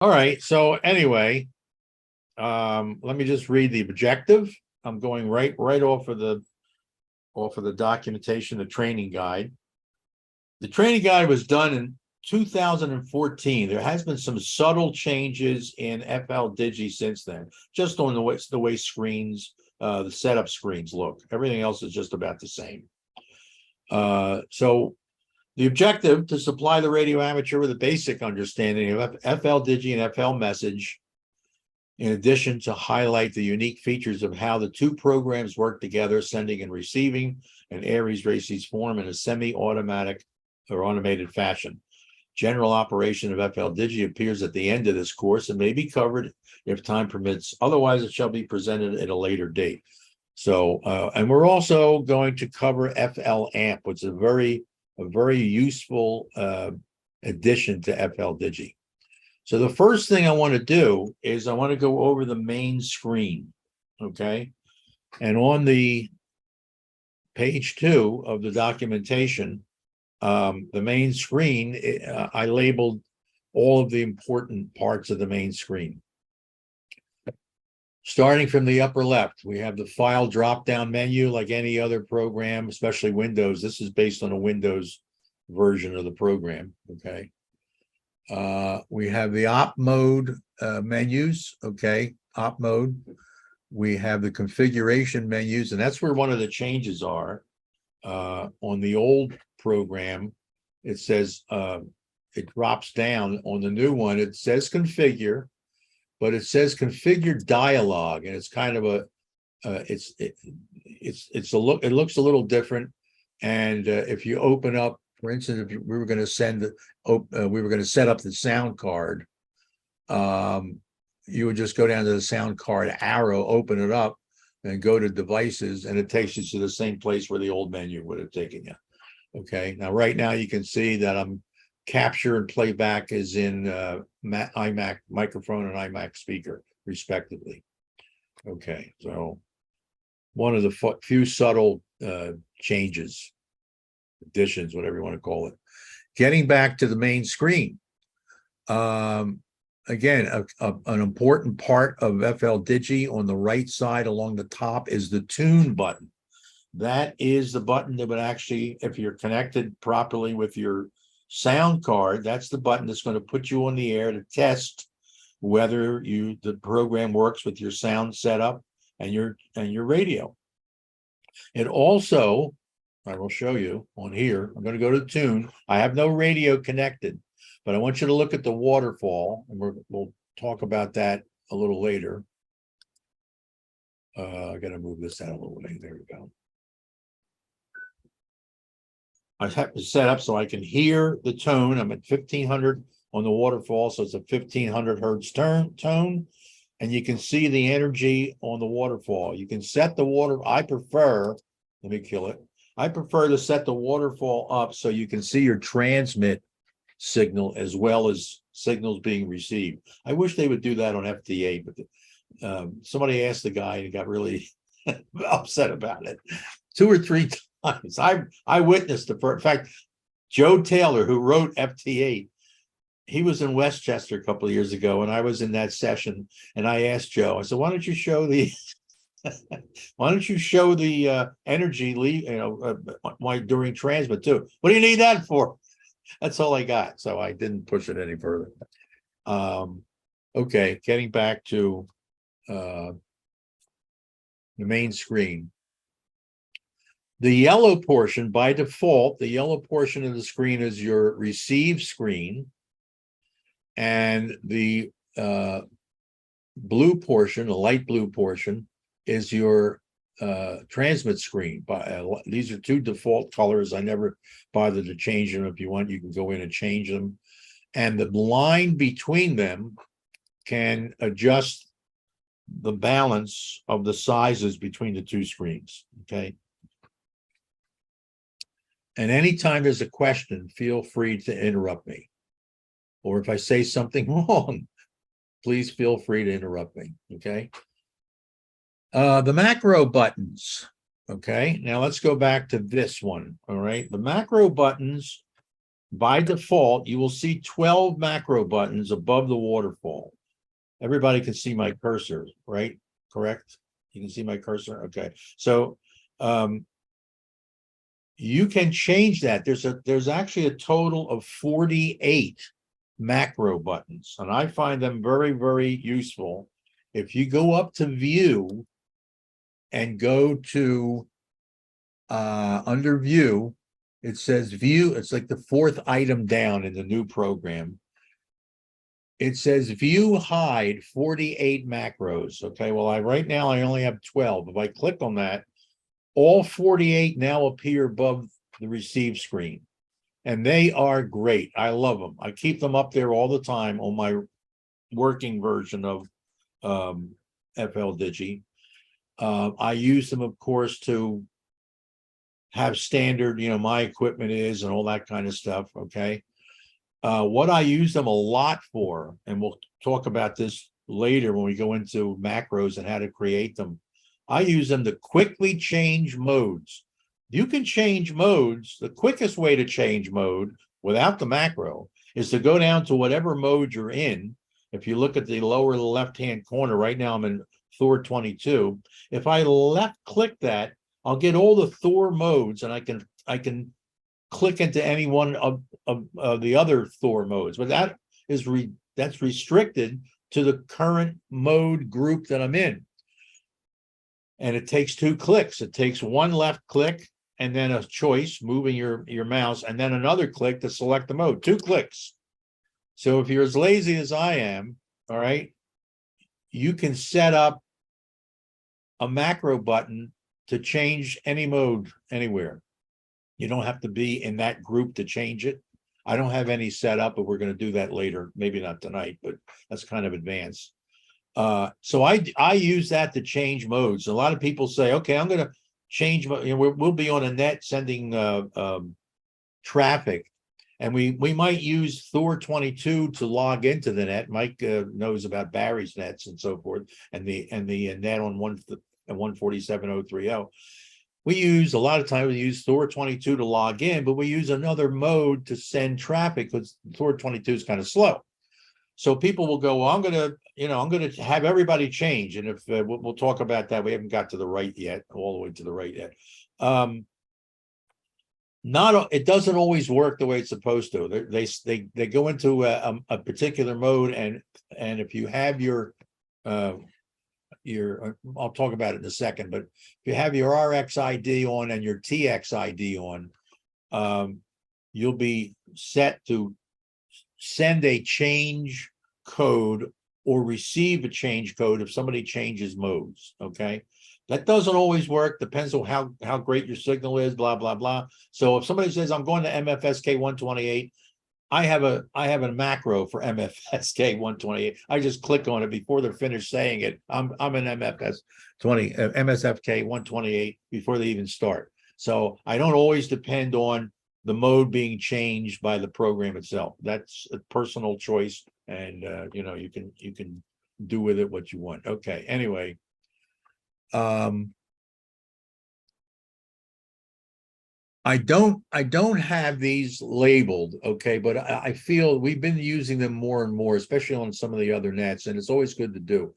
All right. So anyway, let me just read the objective. I'm going right off of the documentation, the training guide. The training guide was done in 2014. There has been some subtle changes in FL-DIGI since then, just on the way screens, the setup screens look. Everything else is just about the same. So the objective to supply the radio amateur with a basic understanding of FL-DIGI and FL message, in addition to highlight the unique features of how the two programs work together, sending and receiving an Aries Races form in a semi-automatic or automated fashion. General operation of FL-DIGI appears at the end of this course and may be covered if time permits. Otherwise, it shall be presented at a later date. So, and we're also going to cover FL-AMP, which is a very useful addition to FL-DIGI. So the first thing I want to do is I want to go over the main screen, okay? And on the page 2 of the documentation, the main screen, I labeled all of the important parts of the main screen. Starting from the upper left, we have the file drop-down menu like any other program, especially Windows. This is based on a Windows version of the program, okay? We have the op mode menus, okay, op mode. We have the configuration menus, and that's where one of the changes are. On the old program, it says, it drops down. On the new one, it says configure, but it says configure dialog, and it's kind of a, it's a look, it looks a little different. And if you open up, for instance, if we were going to set up the sound card, you would just go down to the sound card arrow, open it up, and go to devices, and it takes you to the same place where the old menu would have taken you. Okay, now right now you can see that I'm capture and playback is in iMac microphone and iMac speaker, respectively. Okay, so one of the few subtle changes, additions, whatever you want to call it. Getting back to the main screen. Again, an important part of FL-DIGI on the right side along the top is the tune button. That is the button that would actually, if you're connected properly with your sound card, that's the button that's going to put you on the air to test whether the program works with your sound setup and your radio. It also, I will show you on here, I'm going to go to tune. I have no radio connected, but I want you to look at the waterfall, and we'll talk about that a little later. I got to move this out a little way. There we go. I have to set up so I can hear the tone. I'm at 1500 on the waterfall, so it's a 1500 hertz tone, and you can see the energy on the waterfall. You can set the I prefer, let me kill it. I prefer to set the waterfall up so you can see your transmit signal as well as signals being received. I wish they would do that on FT8, but somebody asked the guy and he got really upset about it 2 or 3 times. I witnessed it. In fact, Joe Taylor, who wrote FT8, he was in Westchester a couple of years ago, and I was in that session, and I asked Joe, I said, why don't you show the energy during transmit too? What do you need that for? That's all I got. So I didn't push it any further. Okay, getting back to the main screen. The yellow portion, by default, the yellow portion of the screen is your receive screen, and the blue portion, the light blue portion, is your transmit screen. These are 2 default colors. I never bothered to change them. If you want, you can go in and change them. And the line between them can adjust the balance of the sizes between the 2 screens, okay? And anytime there's a question, feel free to interrupt me. Or if I say something wrong, please feel free to interrupt me, okay? The macro buttons, okay? Now let's go back to this one, all right? The macro buttons by default, you will see 12 macro buttons above the waterfall. Everybody can see my cursor, right? Correct? You can see my cursor? Okay. So you can change that. There's actually a total of 48 macro buttons, and I find them very, very useful. If you go up to view and go to under view, it says view. It's like the fourth item down in the new program. It says view hide 48 macros. Okay, well, right now I only have 12. If I click on that, all 48 now appear above the receive screen. And they are great. I love them. I keep them up there all the time on my working version of FL-DIGI. I use them, of course, to have standard, my equipment is and all that kind of stuff. Okay. What I use them a lot for, and we'll talk about this later when we go into macros and how to create them. I use them to quickly change modes. You can change modes. The quickest way to change mode without the macro is to go down to whatever mode you're in. If you look at the lower left-hand corner, right now I'm in Thor 22. If I left click that, I'll get all the Thor modes, and I can click into any one of the other Thor modes, but that's restricted to the current mode group that I'm in. And it takes 2 clicks. It takes one left click and then a choice, moving your mouse, and then another click to select the mode. 2 clicks. So if you're as lazy as I am, all right, you can set up a macro button to change any mode anywhere. You don't have to be in that group to change it. I don't have any set up, but we're going to do that later. Maybe not tonight, but that's kind of advanced. So I use that to change modes. A lot of people say, okay, I'm going to change. We'll be on a net sending traffic, and we might use Thor 22 to log into the net. Mike knows about Barry's nets and so forth, and the net on 147.030. We use a lot of times we use Thor 22 to log in, but we use another mode to send traffic because Thor 22 is kind of slow. So people will go, well, I'm going to have everybody change. And if we'll talk about that, we haven't got to the right yet, all the way to the right yet. It doesn't always work the way it's supposed to. They go into a particular mode, and if you have your I'll talk about it in a second, but if you have your RXID on and your TXID on, you'll be set to send a change code or receive a change code if somebody changes modes. Okay, that doesn't always work. Depends on how great your signal is, blah blah blah. So if somebody says I'm going to MFSK 128, I have a macro for MFSK 128. I just click on it before they're finished saying it. I'm an MSFK 128 before they even start. So I don't always depend on the mode being changed by the program itself. That's a personal choice, and you can do with it what you want. Okay. Anyway, I don't have these labeled, okay, but I feel we've been using them more and more, especially on some of the other nets, and it's always good to do.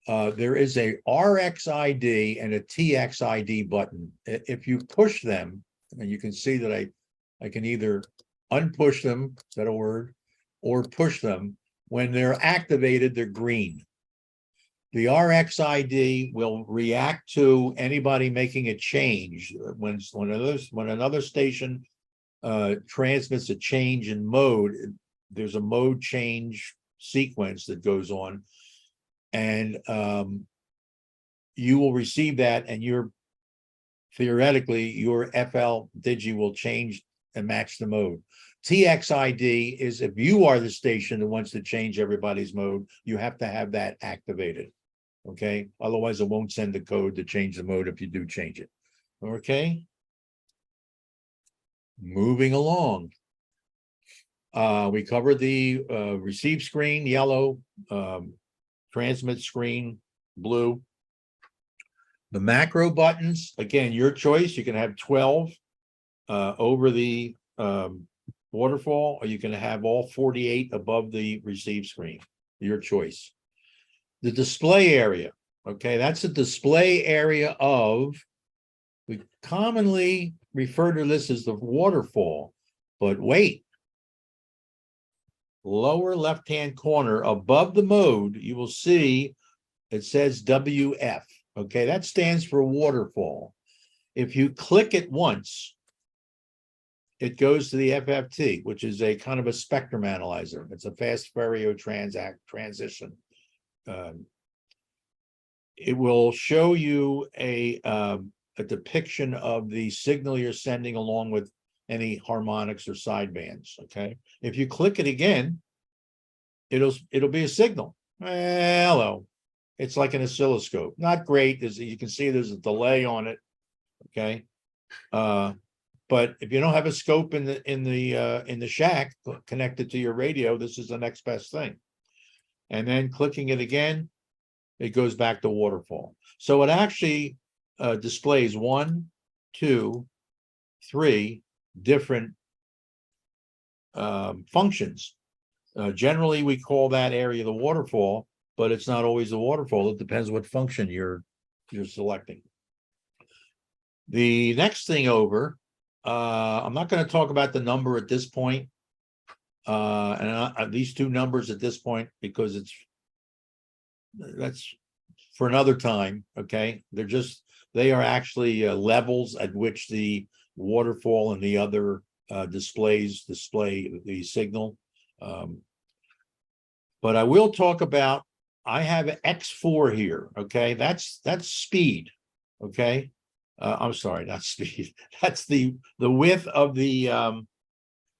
There is a RXID and a TXID button. If you push them, and you can see that I can either unpush them, is that a word, or push them. When they're activated, they're green. The RXID will react to anybody making a change. When another station transmits a change in mode, there's a mode change sequence that goes on, and you will receive that, and theoretically your FL-DIGI will change and match the mode. TXID is if you are the station that wants to change everybody's mode, you have to have that activated. Okay, otherwise it won't send the code to change the mode if you do change it. Okay, moving along. We covered the receive screen, yellow, transmit screen, blue. The macro buttons, again, your choice. You can have 12 over the waterfall, or you can have all 48 above the receive screen. Your choice. The display area. Okay, that's the display area of, we commonly refer to this as the waterfall, but wait. Lower left-hand corner above the mode, you will see it says WF. Okay, that stands for waterfall. If you click it once, it goes to the FFT, which is a kind of a spectrum analyzer. It's a fast Fourier transition. It will show you a depiction of the signal you're sending along with any harmonics or sidebands. Okay, if you click it again, it'll be a signal. Hello, it's like an oscilloscope. Not great, as you can see, there's a delay on it. Okay, but if you don't have a scope in the shack connected to your radio, this is the next best thing. And then clicking it again, it goes back to waterfall. So it actually displays 1, 2, 3 different functions. Generally, we call that area the waterfall, but it's not always the waterfall. It depends what function you're selecting. The next thing over, I'm not going to talk about the number at this point, and these two numbers at this point, because that's for another time. Okay, they are actually levels at which the waterfall and the other displays display the signal. But I will talk about, I have X4 here. Okay, that's speed. Okay, I'm sorry, not speed. That's the width of the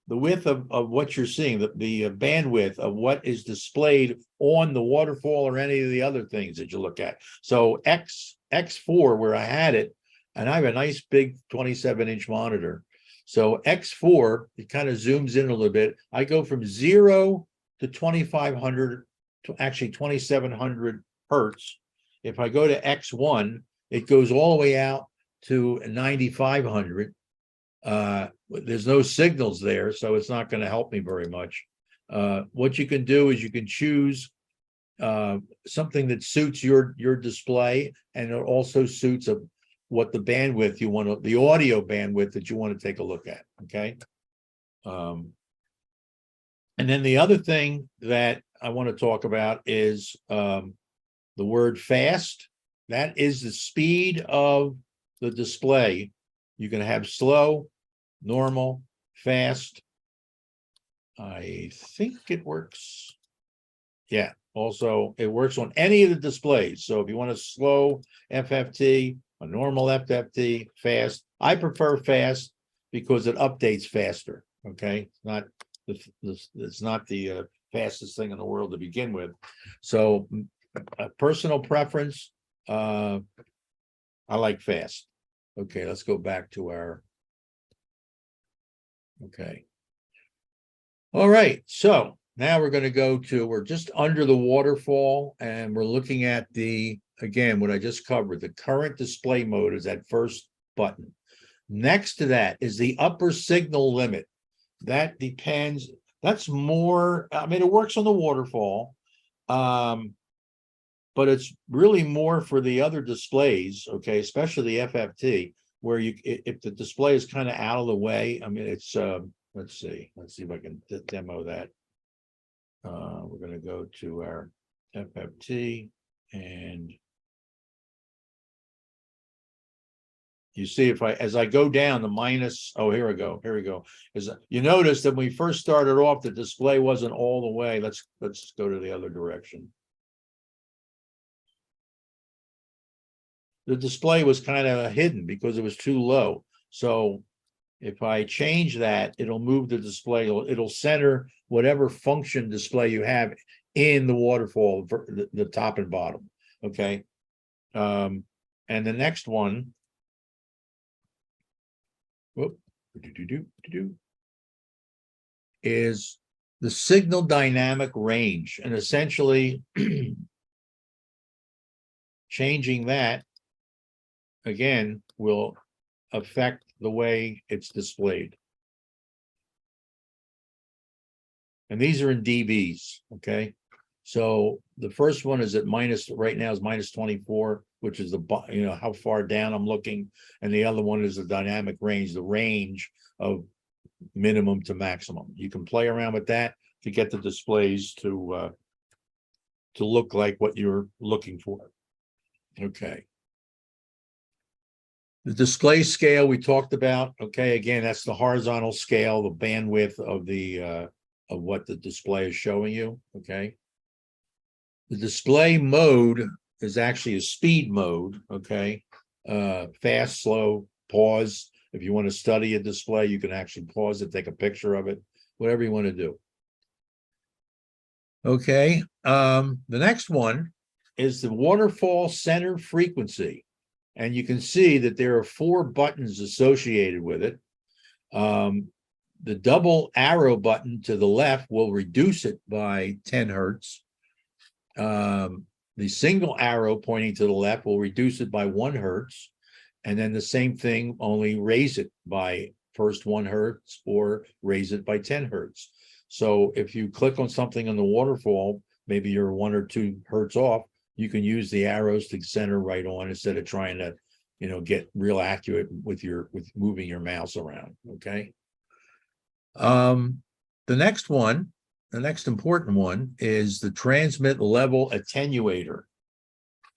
width of what you're seeing, the bandwidth of what is displayed on the waterfall or any of the other things that you look at. So X4, where I had it, and I have a nice big 27-inch monitor. So X4, it kind of zooms in a little bit. I go from 0 to 2,500 to actually 2,700 hertz. If I go to X1, it goes all the way out to 9,500. There's no signals there, so it's not going to help me very much. What you can do is you can choose something that suits your display, and it also suits what the bandwidth you want, the audio bandwidth that you want to take a look at. Okay. And then the other thing that I want to talk about is the word fast. That is the speed of the display. You can have slow, normal, fast. I think it works. Yeah, also it works on any of the displays. So if you want a slow FFT, a normal FFT, fast, I prefer fast because it updates faster. Okay, it's not the fastest thing in the world to begin with. So personal preference, I like fast. Okay, let's go back to our. Okay. All right, so now we're going to go to, we're just under the waterfall, and we're looking at again, what I just covered. The current display mode is that first button. Next to that is the upper signal limit. That depends, that's more, I mean, it works on the waterfall, but it's really more for the other displays, okay, especially the FFT, where if the display is kind of out of the way. I mean, it's let's see if I can demo that. We're going to go to our FFT, and you see, as I go down the minus, oh, here we go. As you notice that when we first started off, the display wasn't all the way. Let's go to the other direction. The display was kind of hidden because it was too low. So if I change that, it'll move the display. It'll center whatever function display you have in the waterfall, the top and bottom. Okay. And the next one. Whoop, is the signal dynamic range, and essentially changing that again will affect the way it's displayed. And these are in dBs, okay? So the first one is at minus, right now is minus 24, which is the, how far down I'm looking. And the other one is the dynamic range, the range of minimum to maximum. You can play around with that to get the displays to look like what you're looking for. Okay. The display scale we talked about. Okay, again, that's the horizontal scale, the bandwidth of the of what the display is showing you. Okay. The display mode is actually a speed mode. Okay. Fast, slow, pause. If you want to study a display, you can actually pause it, take a picture of it, whatever you want to do. Okay. The next one is the waterfall center frequency. And you can see that there are 4 buttons associated with it. The double arrow button to the left will reduce it by 10 hertz. The single arrow pointing to the left will reduce it by 1 hertz. And then the same thing, only raise it by first 1 hertz or raise it by 10 hertz. So if you click on something on the waterfall, maybe you're 1 or 2 hertz off, you can use the arrows to center right on instead of trying to, get real accurate with moving your mouse around. Okay. The next important one is the transmit level attenuator.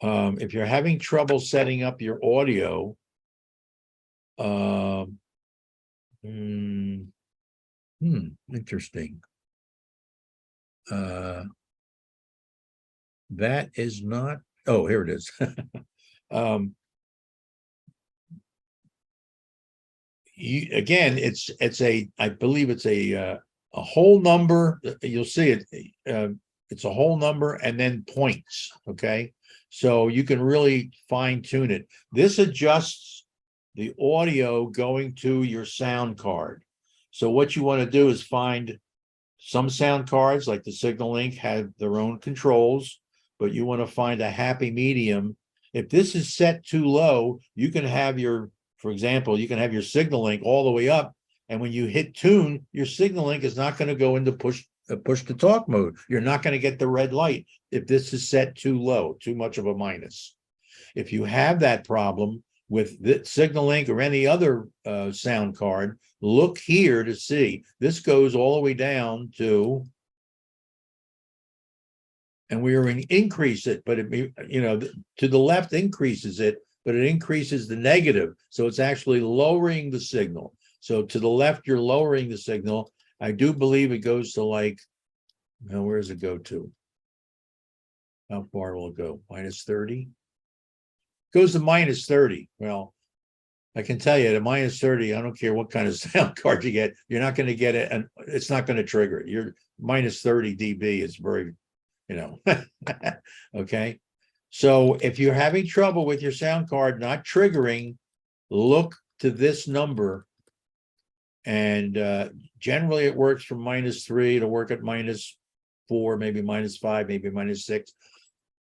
If you're having trouble setting up your audio, interesting. That is not, oh, here it is. Again, I believe it's a whole number. You'll see it. It's a whole number and then points. Okay. So you can really fine tune it. This adjusts the audio going to your sound card. So what you want to do is find some sound cards like the SignalLink have their own controls, but you want to find a happy medium. If this is set too low, you can have for example, you can have your SignalLink all the way up, and when you hit tune, your SignalLink is not going to go into push to talk mode. You're not going to get the red light if this is set too low, too much of a minus. If you have that problem with the SignalLink or any other sound card, look here to see. This goes all the way down to, and we are increase it, but to the left increases it, but it increases the negative. So it's actually lowering the signal. So to the left, you're lowering the signal. I do believe it goes to where does it go to? How far will it go? Minus 30? Goes to minus 30. Well, I can tell you at minus 30, I don't care what kind of sound card you get, you're not going to get it, and it's not going to trigger it. You're minus 30 dB is very, okay. So if you're having trouble with your sound card not triggering, look to this number. And generally it works from minus 3 to work at minus 4, maybe minus 5, maybe minus 6.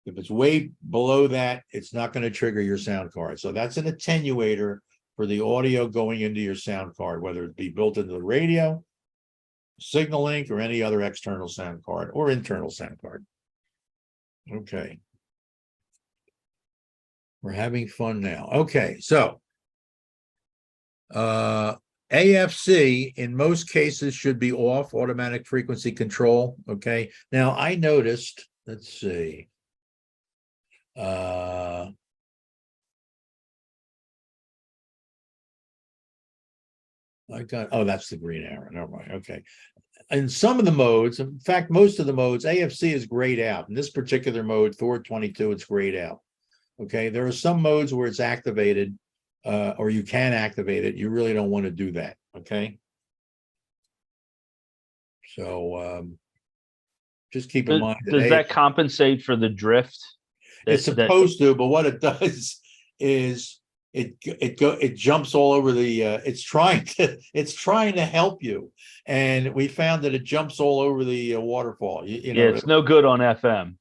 If it's way below that, it's not going to trigger your sound card. So that's an attenuator for the audio going into your sound card, whether it be built into the radio, SignalLink, or any other external sound card or internal sound card. Okay. We're having fun now. Okay, so AFC in most cases should be off, automatic frequency control. Okay. Now I noticed, let's see. I got, oh, that's the green arrow. Never mind. Okay. In some of the modes, in fact, most of the modes, AFC is grayed out. In this particular mode, Thor 22, it's grayed out. Okay. There are some modes where it's activated, or you can activate it. You really don't want to do that. Okay. So just keep in mind that does that compensate for the drift? It's supposed to, but what it does is it jumps all over the it's trying to help you, and we found that it jumps all over the waterfall. You Yeah, know, it's no good on FM.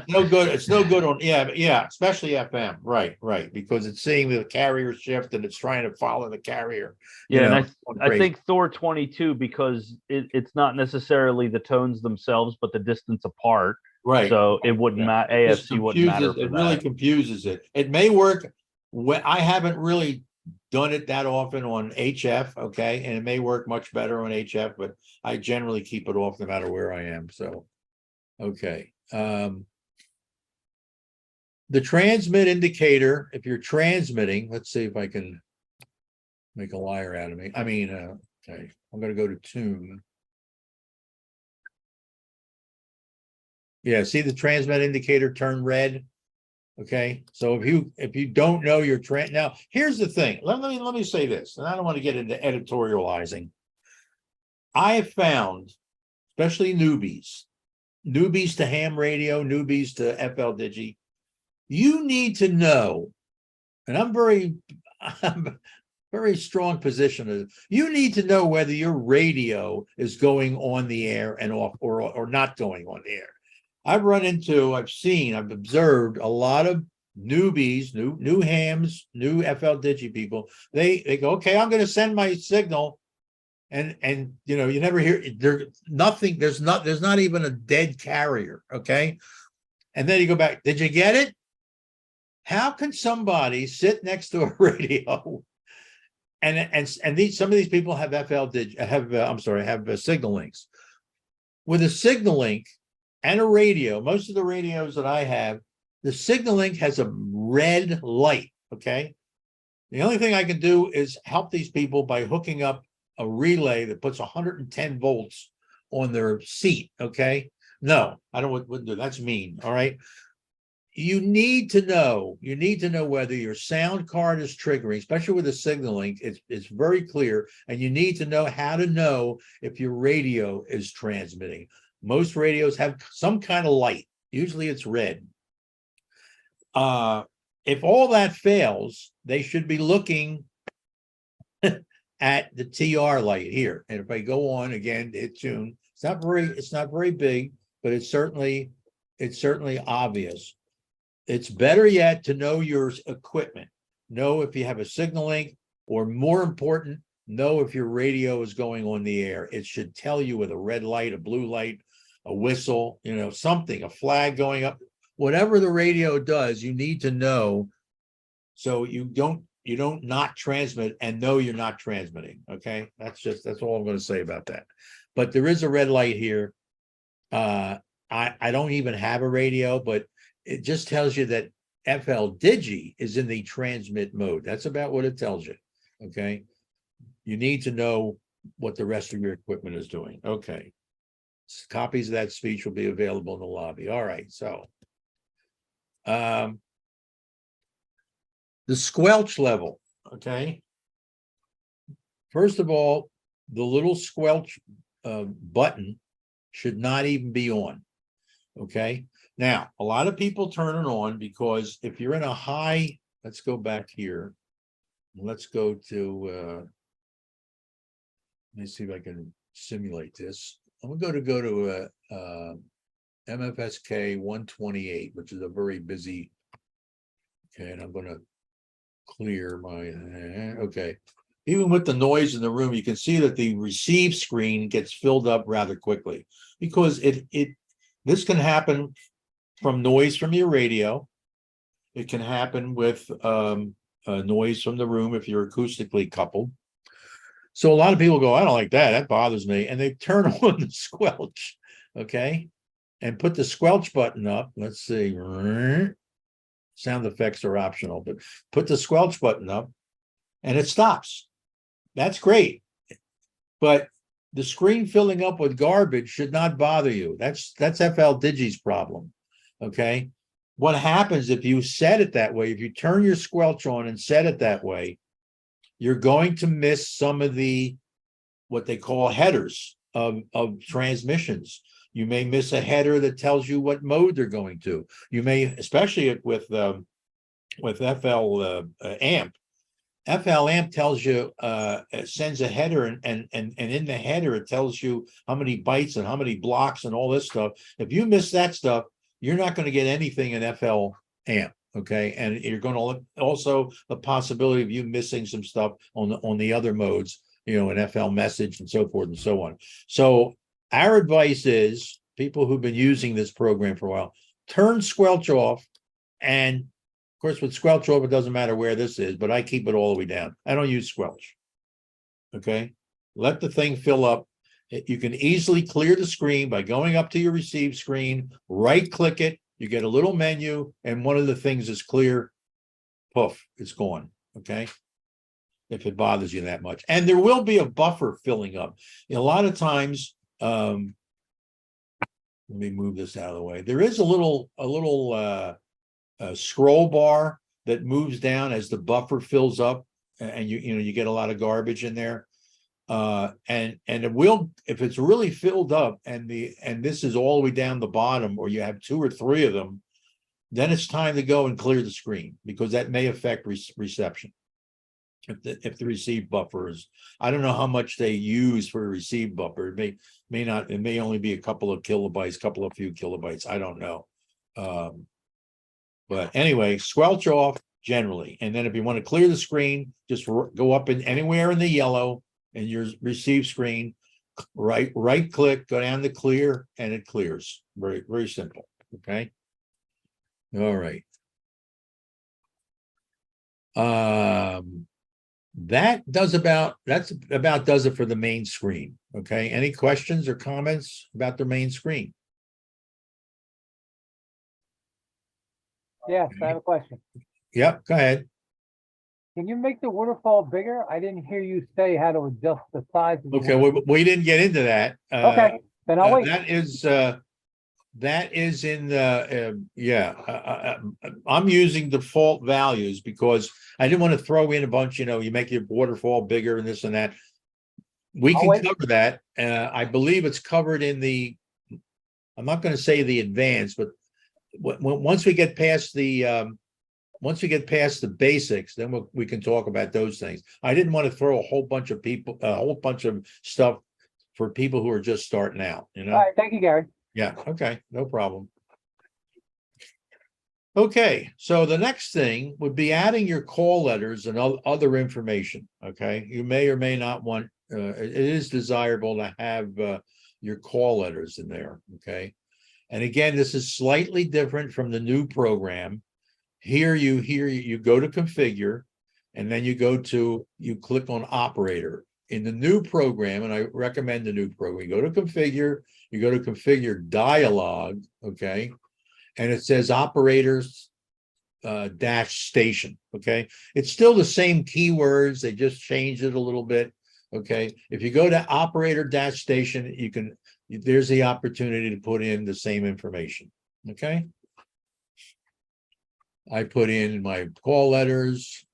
no good. It's no good on, yeah, especially FM. Right, because it's seeing the carrier shift and it's trying to follow the carrier. Yeah, and I Crazy. think Thor 22, because it's not necessarily the tones themselves, but the distance apart. Right. So it wouldn't Yeah. matter. It just AFC wouldn't matter confuses. for It really that. confuses it. It may work when I haven't really done it that often on HF, okay, and it may work much better on HF, but I generally keep it off no matter where I am. So, okay. The transmit indicator, if you're transmitting, let's see if I can make a liar out of me. I mean, okay, I'm going to go to tune. Yeah, see the transmit indicator turn red. Okay, so if you don't know your trend, now here's the thing. Let me say this, and I don't want to get into editorializing. I have found, especially newbies to ham radio, newbies to FL-DIGI, you need to know, and I'm very strong position. You need to know whether your radio is going on the air and off or not going on the air. I've observed a lot of newbies, new hams, new FL-DIGI people. They go, okay, I'm going to send my signal, and you never hear there nothing. There's not even a dead carrier. Okay, and then you go back. Did you get it? How can somebody sit next to a radio? And some of these people have FL-DIGI have signal links. With a signal link and a radio, most of the radios that I have, the signal link has a red light. Okay, the only thing I can do is help these people by hooking up a relay that puts 110 volts on their seat. Okay, no, I wouldn't do. That's mean. All right. You need to know whether your sound card is triggering, especially with a signal link. It's very clear, and you need to know how to know if your radio is transmitting. Most radios have some kind of light. Usually it's red. If all that fails, they should be looking at the TR light here. And if I go on again, hit tune. It's not very big, but it's certainly obvious. It's better yet to know your equipment. Know if you have a signal link, or more important, know if your radio is going on the air. It should tell you with a red light, a blue light, a whistle, something, a flag going up. Whatever the radio does, you need to know, so you don't not transmit and know you're not transmitting. Okay, that's all I'm going to say about that. But there is a red light here. I don't even have a radio, but it just tells you that FL-DIGI is in the transmit mode. That's about what it tells you. Okay, you need to know what the rest of your equipment is doing. Okay, copies of that speech will be available in the lobby. All right, so the squelch level. Okay, first of all, the little squelch button should not even be on. Okay, now a lot of people turn it on because if you're in a high, let's go back here. Let's go to let me see if I can simulate this. I'm going to go to MFSK 128, which is a very busy. Okay, and I'm going to clear my okay. Even with the noise in the room, you can see that the receive screen gets filled up rather quickly, because this can happen from noise from your radio. It can happen with noise from the room if you're acoustically coupled. So a lot of people go, I don't like that. That bothers me. And they turn on the squelch, okay, and put the squelch button up. Let's see. Sound effects are optional, but put the squelch button up and it stops. That's great. But the screen filling up with garbage should not bother you. That's FL-DIGI's problem. Okay. What happens if you set it that way? If you turn your squelch on and set it that way, you're going to miss some of the what they call headers of transmissions. You may miss a header that tells you what mode they're going to. You may, especially with FL amp, FL amp tells you, it sends a header and in the header, it tells you how many bytes and how many blocks and all this stuff. If you miss that stuff, you're not going to get anything in FL amp. Okay. And you're going to also the possibility of you missing some stuff on the other modes, in FL message and so forth and so on. So our advice is people who've been using this program for a while, turn squelch off. And of course, with squelch off, it doesn't matter where this is, but I keep it all the way down. I don't use squelch. Okay. Let the thing fill up. You can easily clear the screen by going up to your receive screen, right click it. You get a little menu, and one of the things is clear. Poof, it's gone. Okay. If it bothers you that much. And there will be a buffer filling up. A lot of times, let me move this out of the way. There is a little scroll bar that moves down as the buffer fills up, and you get a lot of garbage in there. And it will, if it's really filled up and this is all the way down the bottom, or you have 2 or 3 of them, then it's time to go and clear the screen, because that may affect reception. If the receive buffer is, I don't know how much they use for a receive buffer. It may only be a couple of kilobytes, few kilobytes. I don't know. But anyway, squelch off generally. And then if you want to clear the screen, just go up in anywhere in the yellow and your receive screen, right click, go down to clear, and it clears. Very, very simple. Okay. All right. That does it for the main screen. Okay. Any questions or comments about the main screen? Yes, I have a question. Yep, go ahead. Can you make the waterfall bigger? I didn't hear you say how to adjust the size of the Okay, waterfall. we didn't get into that. Okay, then I'll wait. That is in the I'm using default values because I didn't want to throw in a bunch, you make your waterfall bigger and this and that. We can cover that. I believe it's covered in the, I'm not going to say the advanced, but once we get past the basics, then we can talk about those things. I didn't want to throw a whole bunch of stuff for people who are just starting out, All right, thank you, Gary. Yeah, okay, no problem. Okay, so the next thing would be adding your call letters and other information. Okay, you may or may not want, it is desirable to have your call letters in there. Okay. And again, this is slightly different from the new program. Here you go to configure, and then you click on operator. In the new program, and I recommend the new program, you go to configure dialog, okay, and it says operators dash station. Okay, it's still the same keywords, they just changed it a little bit. Okay, if you go to operator dash station, there's the opportunity to put in the same information. Okay. I put in my call letters.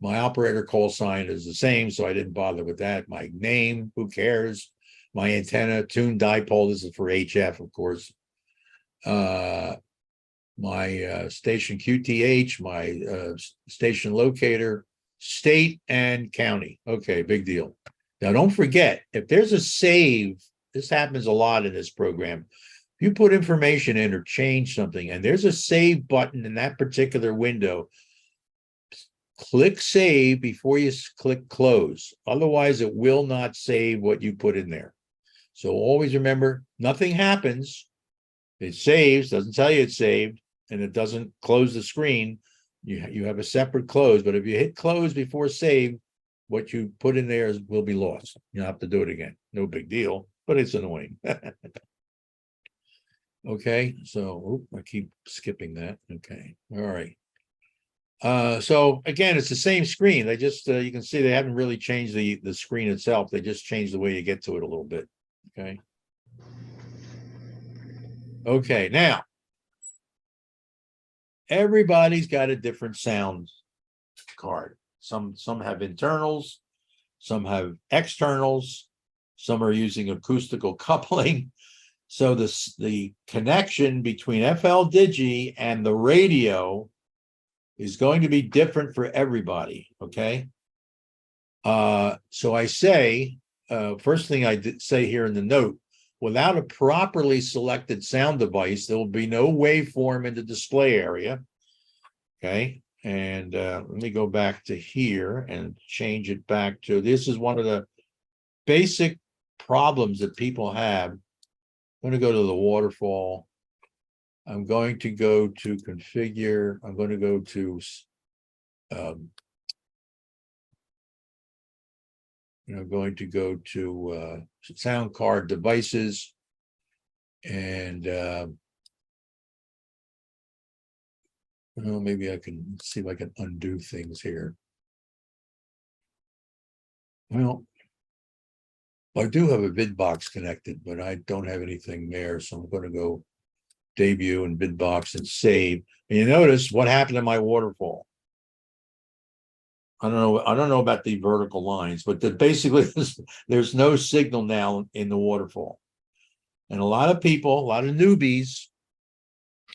My operator call sign is the same, so I didn't bother with that. My name, who cares? My antenna, tuned dipole, this is for HF, of course. My station QTH, my station locator, state and county. Okay, big deal. Now, don't forget, if there's a save, this happens a lot in this program. If you put information in or change something, and there's a save button in that particular window, click save before you click close. Otherwise, it will not save what you put in there. So always remember, nothing happens. It saves, doesn't tell you it's saved, and it doesn't close the screen. You have a separate close, but if you hit close before save, what you put in there will be lost. You'll have to do it again. No big deal, but it's annoying. Okay, so I keep skipping that. Okay, all right. So again, it's the same screen. They just you can see they haven't really changed the screen itself. They just changed the way you get to it a little bit. Okay. Okay, now everybody's got a different sound card. Some have internals, some have externals, some are using acoustical coupling. So the connection between FL-DIGI and the radio is going to be different for everybody, okay? So I say, first thing I did say here in the note, without a properly selected sound device, there will be no waveform in the display area. Okay, and let me go back to here and change it back to, this is one of the basic problems that people have. I'm going to go to the waterfall. I'm going to go to configure. I'm going to go to going to go to sound card devices, and well, maybe I can see if I can undo things here. Well, I do have a vid box connected, but I don't have anything there, so I'm going to go debut and vid box and save. And you notice what happened to my waterfall. I don't know about the vertical lines, but basically there's no signal now in the waterfall. And a lot of people, a lot of newbies,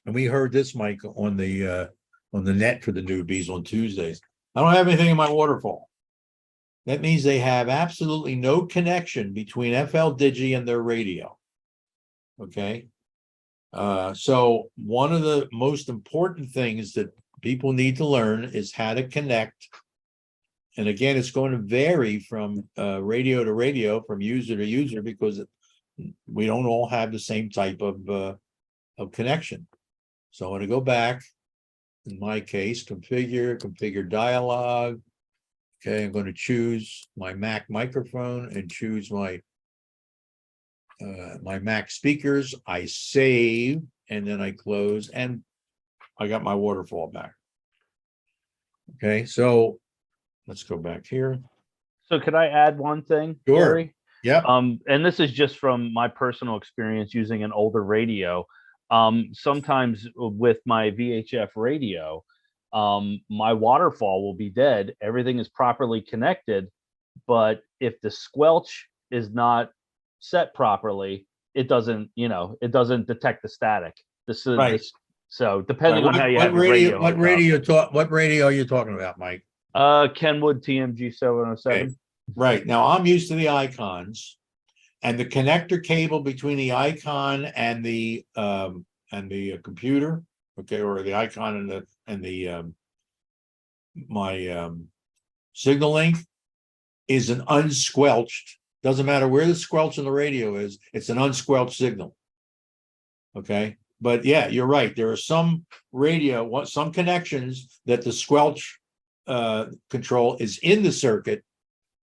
and we heard this, Mike, on the net for the newbies on Tuesdays. I don't have anything in my waterfall. That means they have absolutely no connection between FL-DIGI and their radio. Okay. So one of the most important things that people need to learn is how to connect. And again, it's going to vary from radio to radio, from user to user, because we don't all have the same type of connection. So I'm going to go back. In my case, configure dialogue. Okay, I'm going to choose my Mac microphone and choose my my Mac speakers. I save and then I close, and I got my waterfall back. Okay, so let's go back here. So could I add one thing, Sure. Gary? Yeah. And this is just from my personal experience using an older radio. Sometimes with my VHF radio, my waterfall will be dead. Everything is properly connected, but if the squelch is not set properly, it doesn't, it doesn't detect the static. This is Right. so depending on how you have your radio. What radio are you talking about, Mike? Kenwood TMG 707. Okay. Right. Now I'm used to the icons, and the connector cable between the icon and the computer, okay, or the icon and the my signal link is an unsquelched. Doesn't matter where the squelch in the radio is, it's an unsquelched signal. Okay. But yeah, you're right. There are some some connections that the squelch control is in the circuit.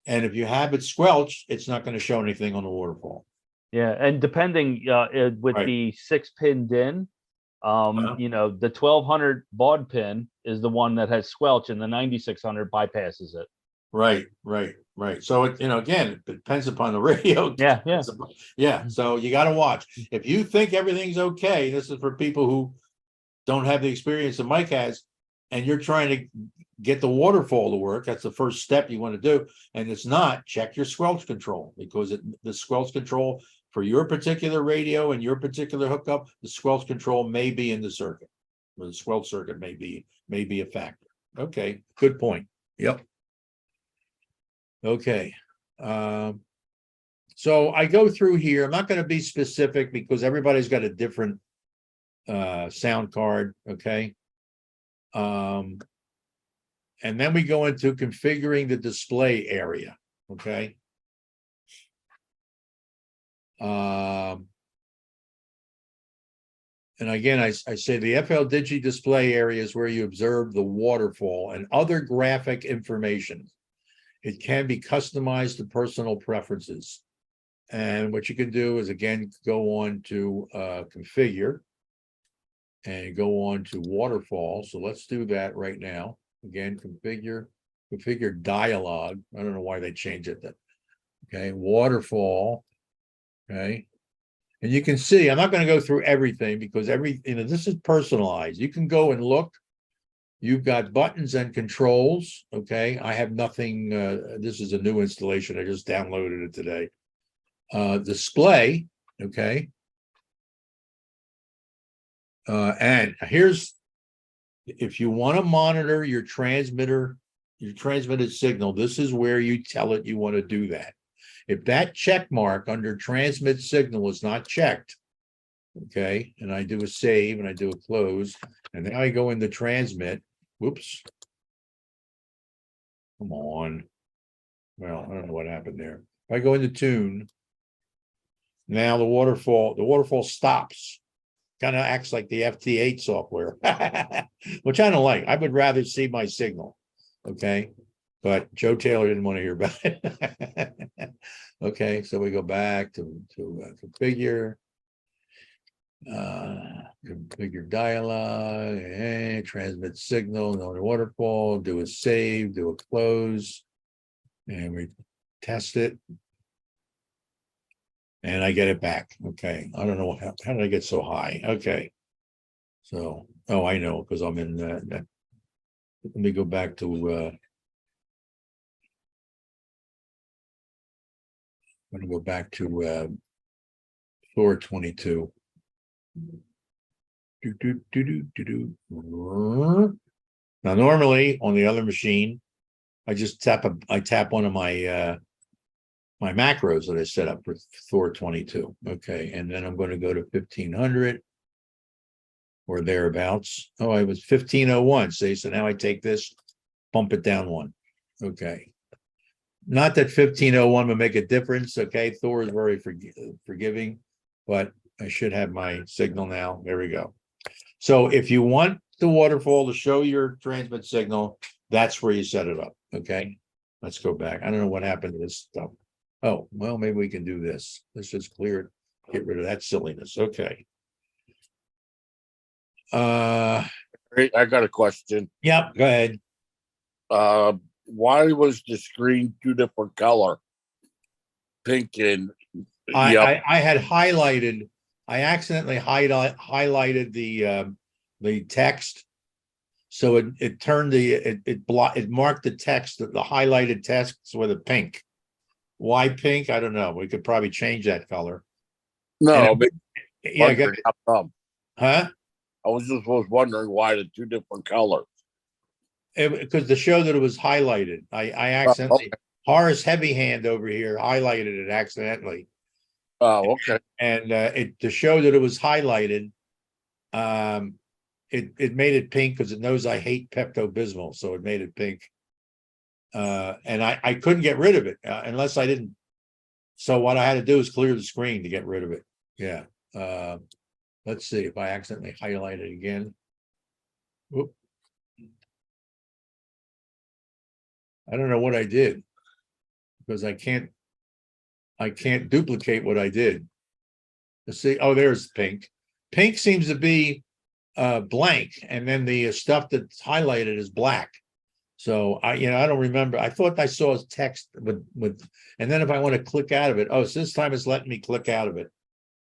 And if you have it squelched, it's not going to show anything on the waterfall. Yeah, and depending with Right. the 6-pin DIN, the 1200 baud pin is the one that has squelch, and the 9600 bypasses it. Right. So it, again, it depends upon the radio. Yeah. So you got to watch. If you think everything's okay, this is for people who don't have the experience that Mike has, and you're trying to get the waterfall to work. That's the first step you want to do. And it's not, check your squelch control, because the squelch control for your particular radio and your particular hookup, the squelch control may be in the circuit, or the squelch circuit may be a factor. Okay, good point. Yep. Okay. So I go through here. I'm not going to be specific because everybody's got a different sound card. Okay. And then we go into configuring the display area. Okay. And again, I say the FL-DIGI display area is where you observe the waterfall and other graphic information. It can be customized to personal preferences. And what you can do is, again, go on to configure and go on to waterfall. So let's do that right now. Again, configure dialogue. I don't know why they changed it. Okay, waterfall. Okay. And you can see, I'm not going to go through everything because this is personalized. You can go and look. You've got buttons and controls. Okay. I have nothing. This is a new installation. I just downloaded it today. Display. Okay. And here's If you want to monitor your transmitter, your transmitted signal, this is where you tell it you want to do that. If that check mark under transmit signal is not checked, okay, and I do a save and I do a close, and then I go into transmit. Whoops. Come on. Well, I don't know what happened there. If I go into tune, now the waterfall stops. Kind of acts like the FT8 software, which I don't like. I would rather see my signal. Okay. But Joe Taylor didn't want to hear about it. Okay, so we go back to configure. Configure dialog, transmit signal, no waterfall, do a save, do a close, and we test it. And I get it back. Okay. I don't know how did I get so high? Okay. So, oh, I know, because I'm in let me go back to I'm gonna go back to floor 22. Now, normally on the other machine, I just tap one of my my macros that I set up for Thor 22. Okay, and then I'm going to go to 1500 or thereabouts. Oh, I was 1501. See, so now I take this, bump it down one. Okay. Not that 1501 would make a difference. Okay, Thor is very forgiving, but I should have my signal now. There we go. So if you want the waterfall to show your transmit signal, that's where you set it up. Okay, let's go back. I don't know what happened to this stuff. Oh, well, maybe we can do this. Let's just clear it, get rid of that silliness. Okay. Hey, I got a question. Yep, go ahead. Why was the screen two different color? Pink and I had highlighted, I accidentally highlighted the text. So it turned it marked the text, the highlighted text with a pink. Why pink? I don't know. We could probably change that color. No, but yeah, huh? I was wondering why the two different colors. Because to show that it was highlighted, I accidentally Horace Heavy Hand over here highlighted it accidentally. Oh, okay. And it to show that it was highlighted, it made it pink because it knows I hate Pepto-Bismol, so it made it pink. And I couldn't get rid of it unless I didn't. So what I had to do is clear the screen to get rid of it. Yeah. Let's see if I accidentally highlight it again. Whoop. I don't know what I did because I can't duplicate what I did. Let's see. Oh, there's pink. Pink seems to be blank, and then the stuff that's highlighted is black. So I don't remember. I thought I saw text with, and then if I want to click out of it, oh, so this time it's letting me click out of it.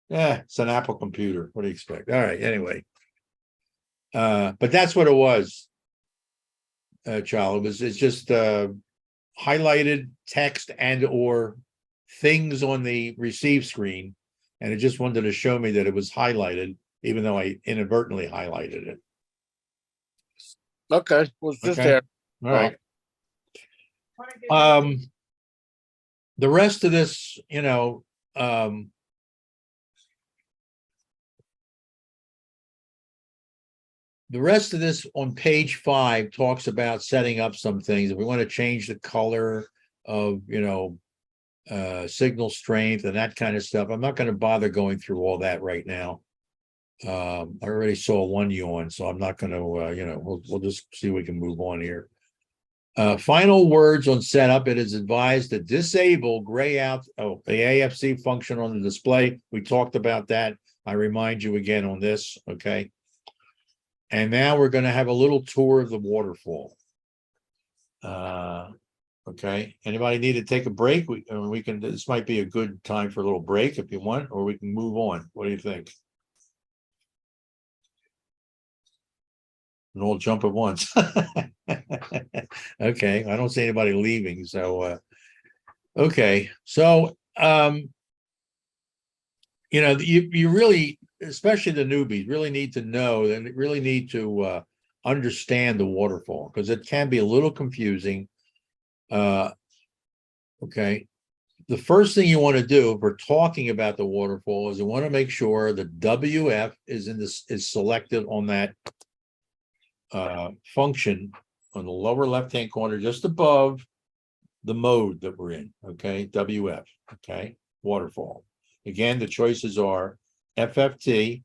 Yeah, it's an Apple computer. What do you expect? All right. Anyway, but that's what it was, Charlie. It's just highlighted text and or things on the receive screen, and it just wanted to show me that it was highlighted, even though I inadvertently highlighted it. Okay, was just Okay. there. All right. The rest of this, the rest of this on page 5 talks about setting up some things. If we want to change the color of, signal strength and that kind of stuff, I'm not going to bother going through all that right now. I already saw one yawn, so I'm not going to, we'll just see if we can move on here. Final words on setup. It is advised to disable gray out the AFC function on the display. We talked about that. I remind you again on this. Okay. And now we're going to have a little tour of the waterfall. Okay. Anybody need to take a break? We can. This might be a good time for a little break if you want, or we can move on. What do you think? And all jump at once. Okay. I don't see anybody leaving. So, okay. So, you really, especially the newbies, really need to know and really need to understand the waterfall, because it can be a little confusing. Okay. The first thing you want to do if we're talking about the waterfall is you want to make sure the WF is selected on that function on the lower left-hand corner, just above the mode that we're in. Okay, WF. Okay, waterfall. Again, the choices are FFT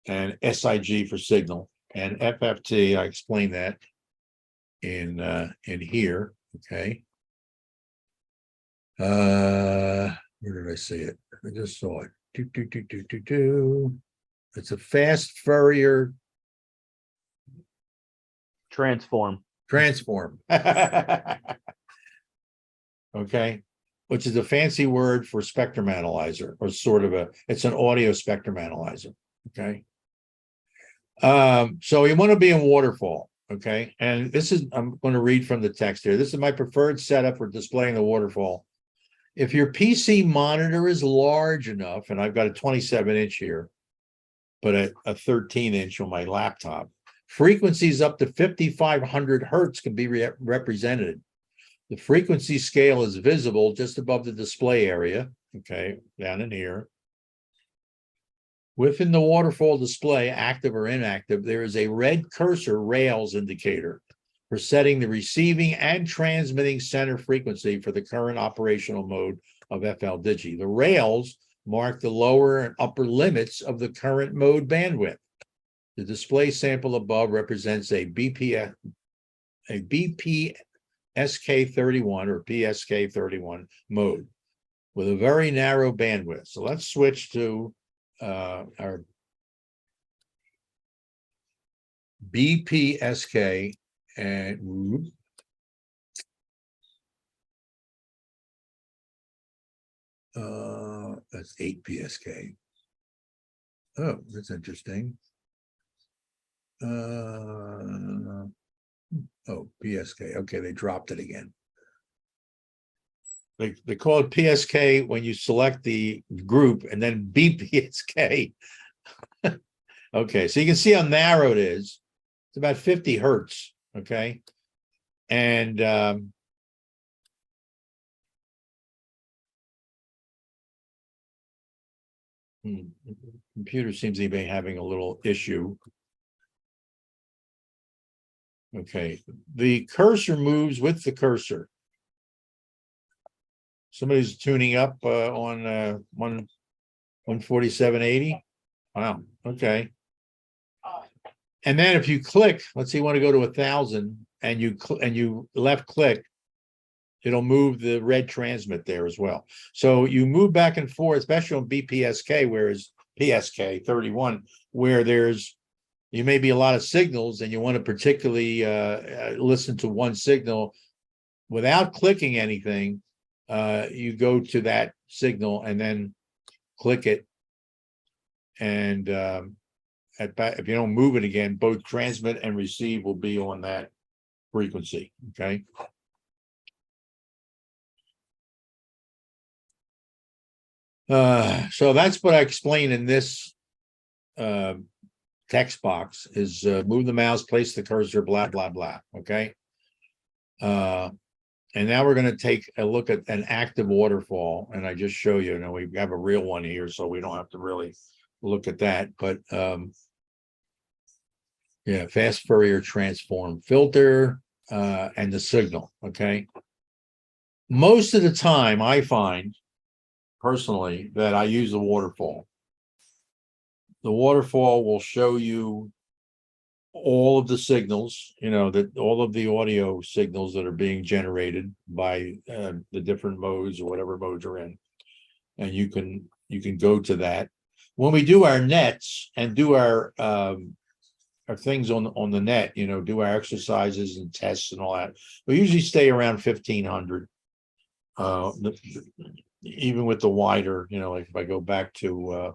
and SIG for signal. And FFT, I explained that in here. Okay. Where did I see it? I just saw it. It's a fast Fourier Transform. Okay, which is a fancy word for spectrum analyzer, or sort of it's an audio spectrum analyzer. Okay. So you want to be in waterfall. Okay, and this is, I'm going to read from the text here. This is my preferred setup for displaying the waterfall. If your PC monitor is large enough, and I've got a 27-inch here, but a 13-inch on my laptop, frequencies up to 5,500 hertz can be represented. The frequency scale is visible just above the display area, okay, down in here. Within the waterfall display, active or inactive, there is a red cursor rails indicator for setting the receiving and transmitting center frequency for the current operational mode of FL-DIGI. The rails mark the lower and upper limits of the current mode bandwidth. The display sample above represents a BPSK31 or PSK31 mode with a very narrow bandwidth. So let's switch to our BPSK, and that's 8 PSK. Oh, that's interesting. Oh, PSK. Okay, they dropped it again. They call it PSK when you select the group, and then BPSK. Okay, so you can see how narrow it is. It's about 50 hertz. Okay, and computer seems to be having a little issue. Okay, the cursor moves with the cursor. Somebody's tuning up on 14780. Wow. Okay. And then if you click, let's say you want to go to 1,000, and you left click, it'll move the red transmit there as well. So you move back and forth, especially on BPSK, whereas PSK 31, where you may be a lot of signals, and you want to particularly listen to one signal without clicking anything. You go to that signal and then click it, and if you don't move it again, both transmit and receive will be on that frequency. Okay. So that's what I explained in this text box is move the mouse, place the cursor, blah, blah, blah. Okay. And now we're going to take a look at an active waterfall, and I just show you, we have a real one here, so we don't have to really look at that. But yeah, fast Fourier transform filter and the signal. Okay. Most of the time, I find personally that I use the waterfall. The waterfall will show you all of the signals, that all of the audio signals that are being generated by the different modes or whatever modes you're in, and you can go to that. When we do our nets and do our things on the net, do our exercises and tests and all that, we usually stay around 1,500. Even with the wider, like if I go back to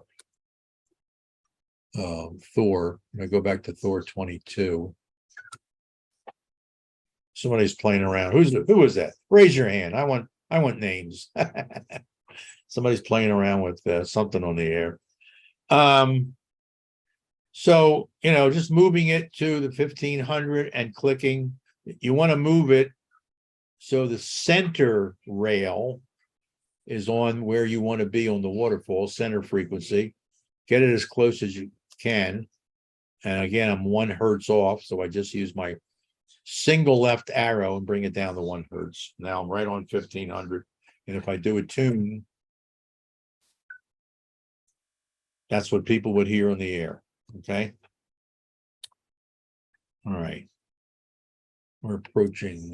Thor, I go back to Thor 22. Somebody's playing around. Who was that? Raise your hand. I want names. Somebody's playing around with something on the air. So, just moving it to the 1500 and clicking, you want to move it so the center rail is on where you want to be on the waterfall, center frequency. Get it as close as you can. And again, I'm 1 hertz off, so I just use my single left arrow and bring it down to 1 hertz. Now I'm right on 1500. And if I do a tune, that's what people would hear on the air. Okay. All right. We're approaching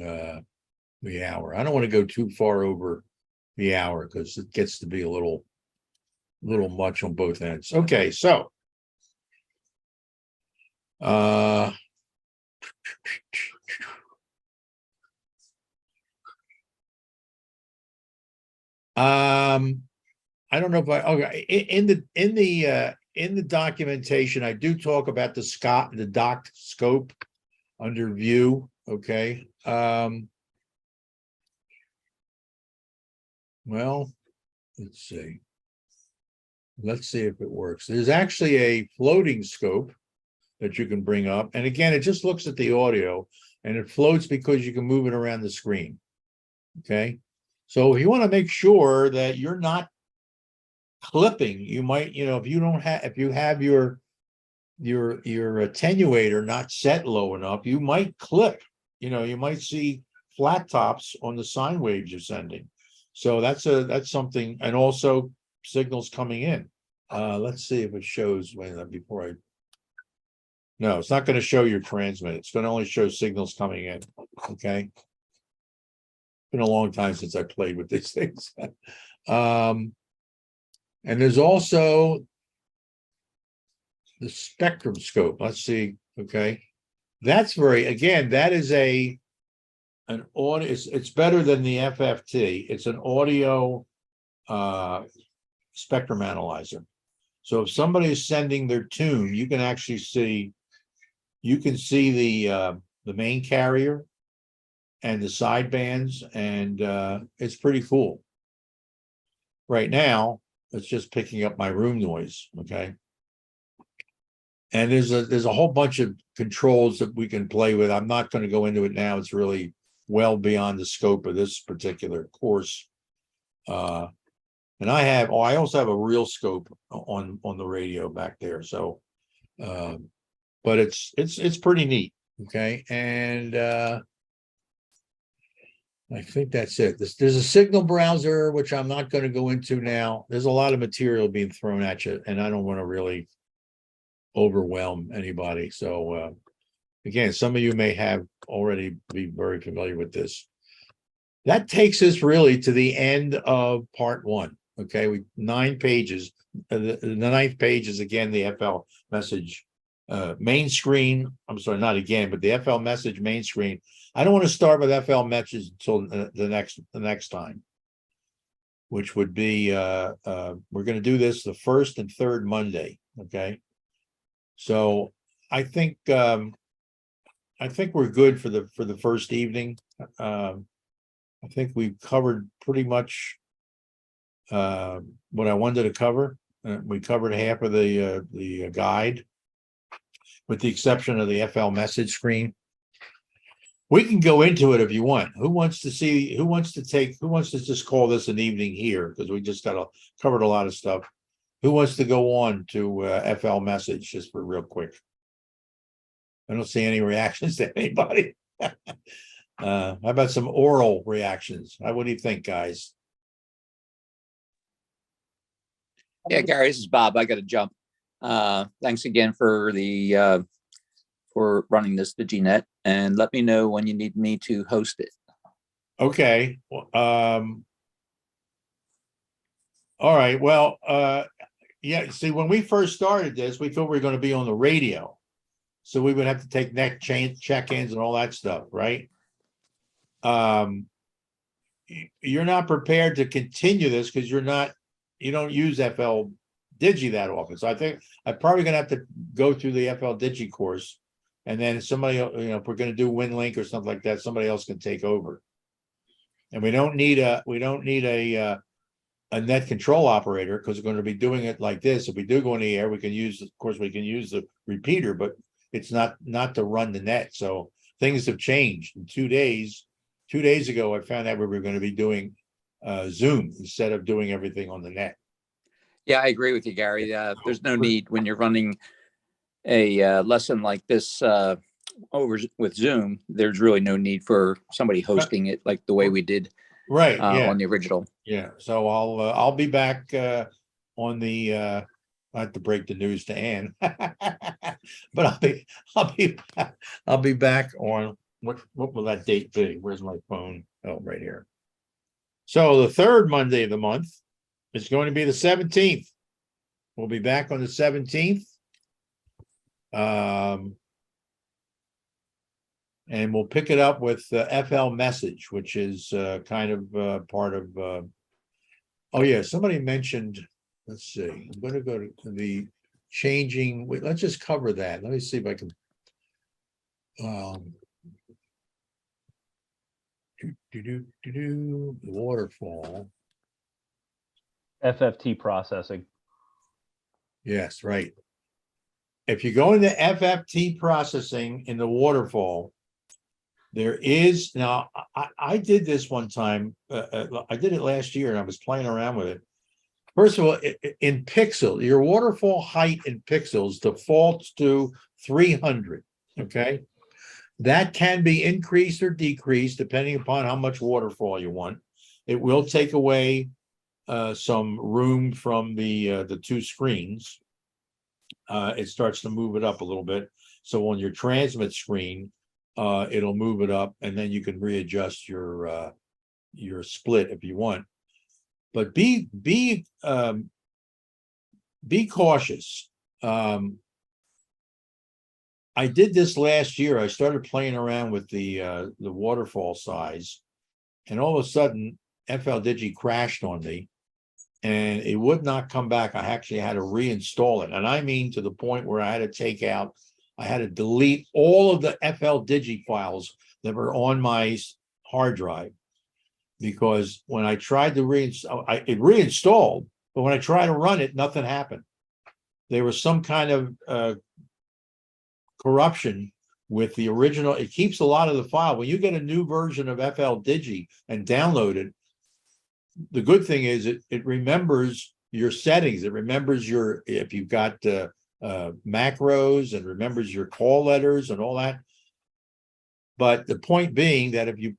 the hour. I don't want to go too far over the hour because it gets to be a little much on both ends. Okay, so I don't know if in the documentation I do talk about the docked scope under view. Okay. Well, let's see. Let's see if it works. There's actually a floating scope that you can bring up. And again, it just looks at the audio and it floats because you can move it around the screen. Okay. So if you want to make sure that you're not clipping, you might, if you have your attenuator not set low enough, you might clip, you might see flat tops on the sine waves you're sending. So that's something, and also signals coming in. Let's see if it shows no, it's not going to show your transmit. It's going to only show signals coming in. Okay. Been a long time since I played with these things. And there's also the spectrum scope. Let's see. Okay. That's that is an audio. It's better than the FFT. It's an audio spectrum analyzer. So if somebody is sending their tune, you can actually see the main carrier and the sidebands, and it's pretty cool. Right now, it's just picking up my room noise. Okay. And there's a whole bunch of controls that we can play with. I'm not going to go into it now. It's really well beyond the scope of this particular course. And I also have a real scope on the radio back there. So, but it's pretty neat. Okay. And I think that's it. There's a signal browser, which I'm not going to go into now. There's a lot of material being thrown at you, and I don't want to really overwhelm anybody. So again, some of you may have already be very familiar with this. That takes us really to the end of part 1. Okay, 9 pages. The 9th page is again the FL message main screen. I'm sorry, not again, but the FL message main screen. I don't want to start with FL message until the next time, which would be we're going to do this the 1st and 3rd Monday. Okay, so I think we're good for the first evening. I think we've covered pretty much what I wanted to cover. We covered half of the guide, with the exception of the FL message screen. We can go into it if you want. Who wants to just call this an evening here? Because we just covered a lot of stuff. Who wants to go on to FL message just for real quick? I don't see any reactions to anybody. How about some oral reactions? What do you think, guys? Yeah, Gary, this is Bob. I got to jump. Thanks again for for running this DigiNet, and let me know when you need me to host it. Okay. All right. Well, yeah. See, when we first started this, we thought we were going to be on the radio, so we would have to take check-ins and all that stuff, right? You're not prepared to continue this because you don't use FL-DIGI that often. So I think I'm probably going to have to go through the FL-DIGI course, and then somebody, if we're going to do WinLink or something like that, somebody else can take over. And we don't need a a net control operator, because we're going to be doing it like this. If we do go in the air, we can use, of course, we can use the repeater, but it's not to run the net. So things have changed in 2 days. 2 days ago, I found out we were going to be doing Zoom instead of doing everything on the net. Yeah, I agree with you, Gary. There's no need when you're running a lesson like this over with Zoom. There's really no need for somebody hosting it like the way we did Right. Yeah. on the original. Yeah. So I'll be back on the I have to break the news to Ann, but I'll be back on what will that date be? Where's my phone? Oh, right here. So the third Monday of the month is going to be the 17th. We'll be back on the 17th. And we'll pick it up with FL message, which is kind of part of. Oh yeah, somebody mentioned. Let's see. I'm going to go to the changing. Wait, let's just cover that. Let me see if I can. The waterfall. FFT processing. Yes, right. If you go into FFT processing in the waterfall, there is now. I did this one time. I did it last year, and I was playing around with it. First of all, in pixel, your waterfall height in pixels defaults to 300. Okay, that can be increased or decreased depending upon how much waterfall you want. It will take away some room from the two screens. It starts to move it up a little bit. So on your transmit screen, it'll move it up, and then you can readjust your split if you want. But be cautious. I did this last year. I started playing around with the waterfall size, and all of a sudden, FL-DIGI crashed on me, and it would not come back. I actually had to reinstall it, and I mean to the point where I had to delete all of the FL-DIGI files that were on my hard drive, because when I tried to reinstall, it reinstalled, but when I tried to run it, nothing happened. There was some kind of corruption with the original. It keeps a lot of the file. When you get a new version of FL-DIGI and download it, the good thing is it remembers your settings. It remembers if you've got macros, and remembers your call letters and all that. But the point being that if you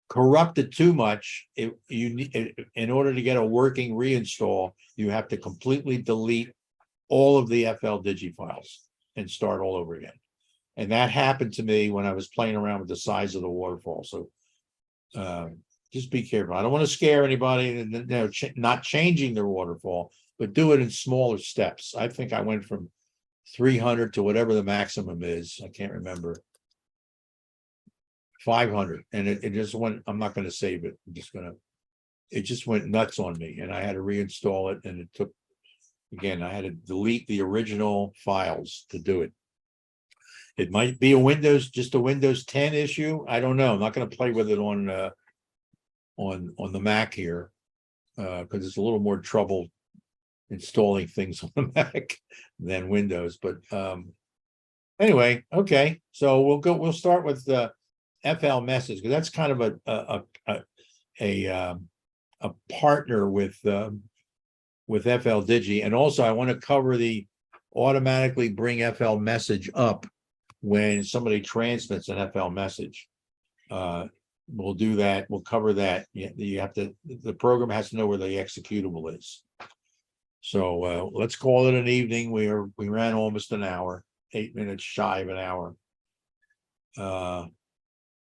corrupt it too much, in order to get a working reinstall, you have to completely delete all of the FL-DIGI files and start all over again. And that happened to me when I was playing around with the size of the waterfall. So just be careful. I don't want to scare anybody, and not changing their waterfall, but do it in smaller steps. I think I went from 300 to whatever the maximum is. I can't remember. 500, and it just went. I'm not going to save it. It just went nuts on me, and I had to reinstall it, and it took. Again, I had to delete the original files to do it. It might be just a Windows 10 issue. I don't know. I'm not going to play with it on the Mac here, because it's a little more trouble installing things on the Mac than Windows. But anyway, okay. So we'll start with the FL message, because that's kind of a partner with FL-DIGI. And also I want to cover the automatically bring FL message up when somebody transmits an FL message. We'll do that. We'll cover that. The program has to know where the executable is. So let's call it an evening. We ran almost an hour, 8 minutes shy of an hour.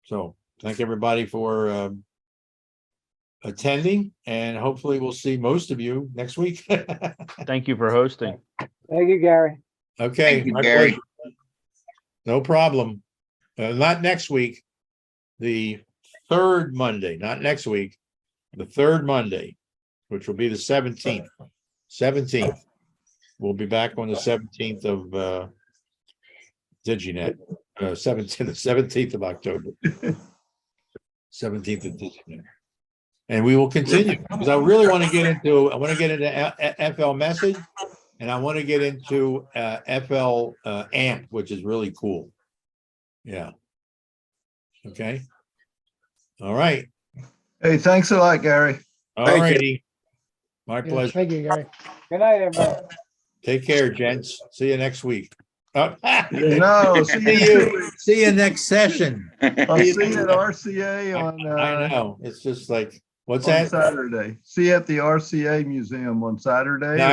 So thank everybody for attending, and hopefully we'll see most of you next week. Thank you for hosting. Thank you, Gary. Okay, Thank you, my Gary. pleasure. No problem. Not next week. The third Monday, not next week. The third Monday, which will be the 17th. 17th. We'll be back on the 17th of DigiNet. 17th of October. 17th of DigiNet. And we will continue, because I really want to get into, FL message, and I want to get into FL amp, which is really cool. Yeah. Okay. All right. Hey, thanks a lot, Gary. All Thank you. righty. My Yeah, pleasure. thank you, Gary. Good night, everybody. Take care, gents. See you next week. No, see See you. you. See you next session. I'll see you at RCA I know. It's just like, what's on that? Saturday. See you at the RCA Museum on Saturday. No,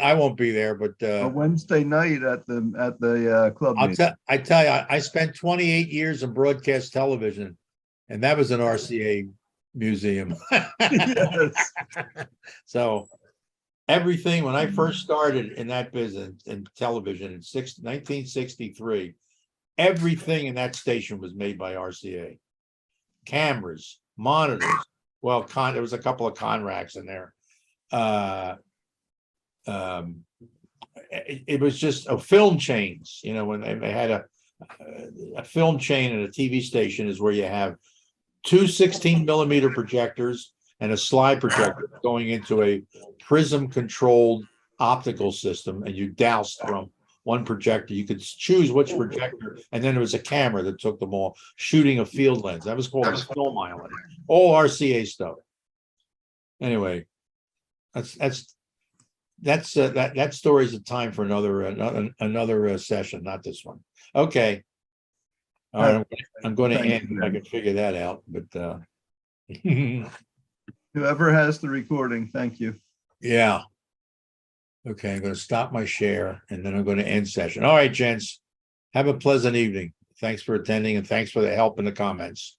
I won't be there, but or Wednesday night at the club meeting. I tell you, I spent 28 years in broadcast television, and that was an RCA museum. Yes. So everything, when I first started in that business in television in 1963, everything in that station was made by RCA. Cameras, monitors. Well, there was a couple of Conracs in there. It was just a film chains, when they had a film chain and a TV station is where you have two 16mm projectors and a slide projector going into a prism controlled optical system, and you doused from one projector. You could choose which projector, and then there was a camera that took them all, shooting a field lens. That was called a film island. All RCA stuff. Anyway, that story's a time for another session, not this one. Okay. All right, I'm going to end if I can figure that out, but Whoever has the recording, thank you. yeah. Okay, I'm going to stop my share, and then I'm going to end session. All right, gents, have a pleasant evening. Thanks for attending, and thanks for the help in the comments.